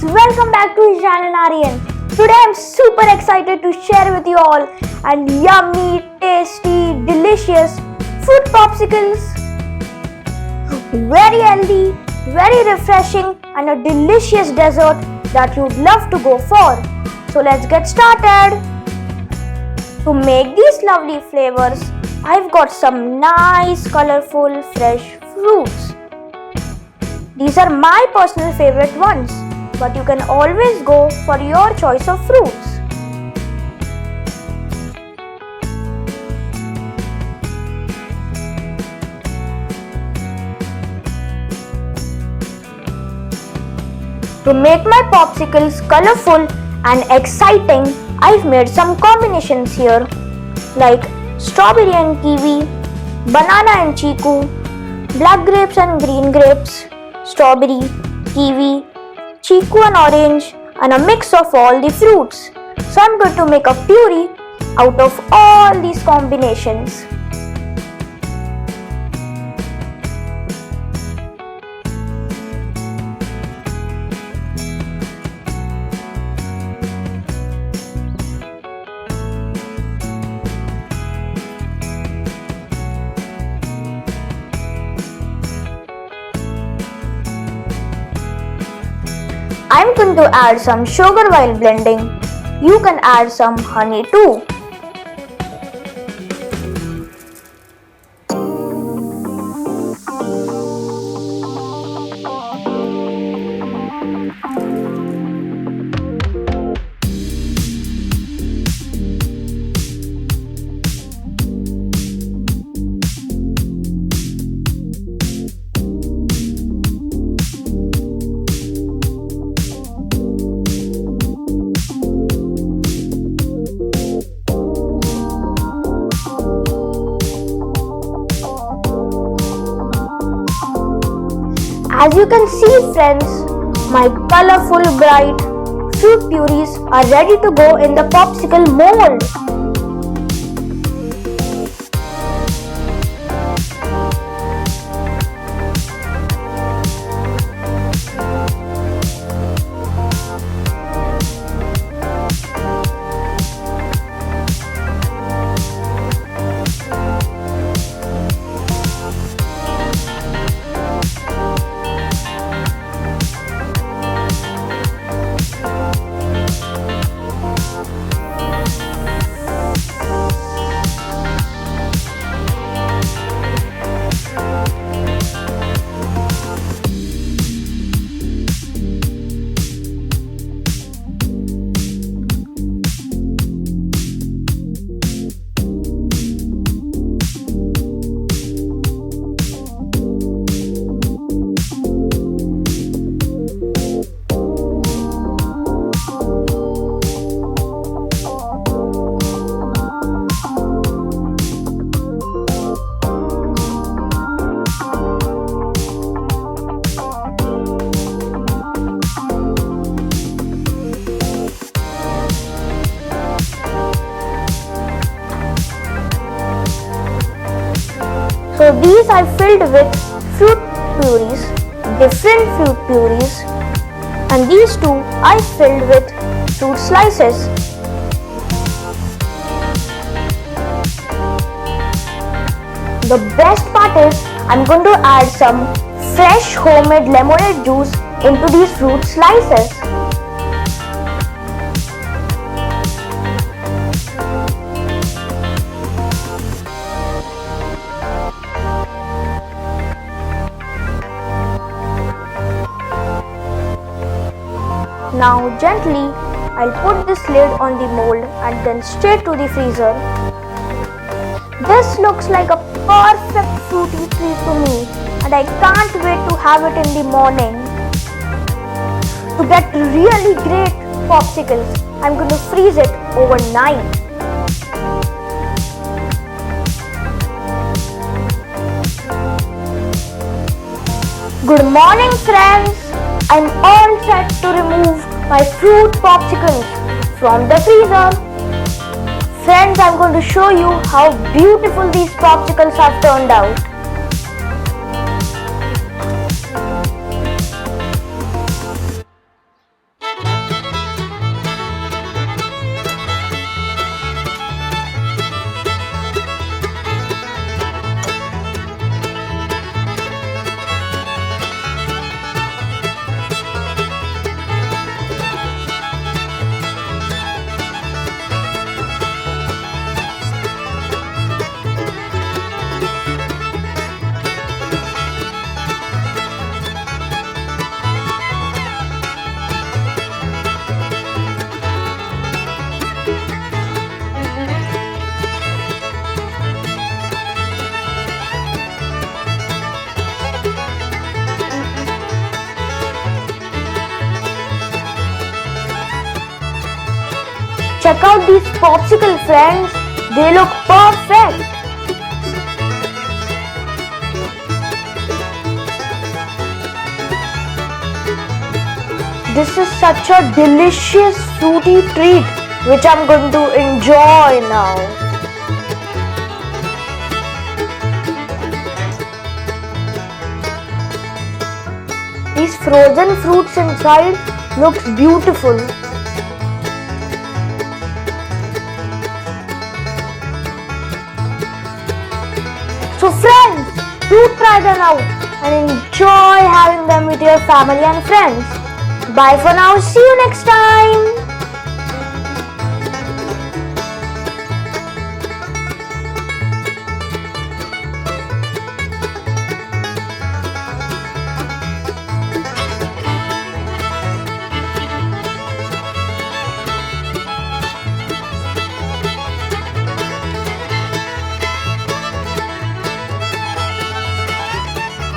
welcome back to Ishan and Aryan. Today I'm super excited to share with you all and yummy, tasty, delicious fruit popsicles. Very healthy, very refreshing and a delicious dessert that you'd love to go for. So let's get started. To make these lovely flavors, I've got some nice colorful fresh fruits. These are my personal favorite ones, but you can always go for your choice of fruits. To make my popsicles colorful and exciting, I've made some combinations here like strawberry and kiwi, banana and chiku, black grapes and green grapes, strawberry, kiwi, chiku and orange, and a mix of all the fruits. So I'm going to make a puree out of all these combinations. I'm going to add some sugar while blending. You can add some honey too. As you can see friends, my colorful bright fruit purees are ready to go in the popsicle mold. So these I filled with fruit purees, different fruit purees, and these two I filled with fruit slices. The best part is I'm going to add some fresh homemade lemonade juice into these fruit slices. Now gently, I'll put this lid on the mold and then straight to the freezer. This looks like a perfect fruity treat to me and I can't wait to have it in the morning. To get really great popsicles, I'm going to freeze it overnight. Good morning friends! I'm all set to remove my fruit popsicles from the freezer. Friends, I'm going to show you how beautiful these popsicles have turned out. check out these popsicle friends. They look perfect. This is such a delicious fruity treat which I'm going to enjoy now. These frozen fruits inside looks beautiful. So friends, do try them out and enjoy having them with your family and friends. Bye for now. See you next time.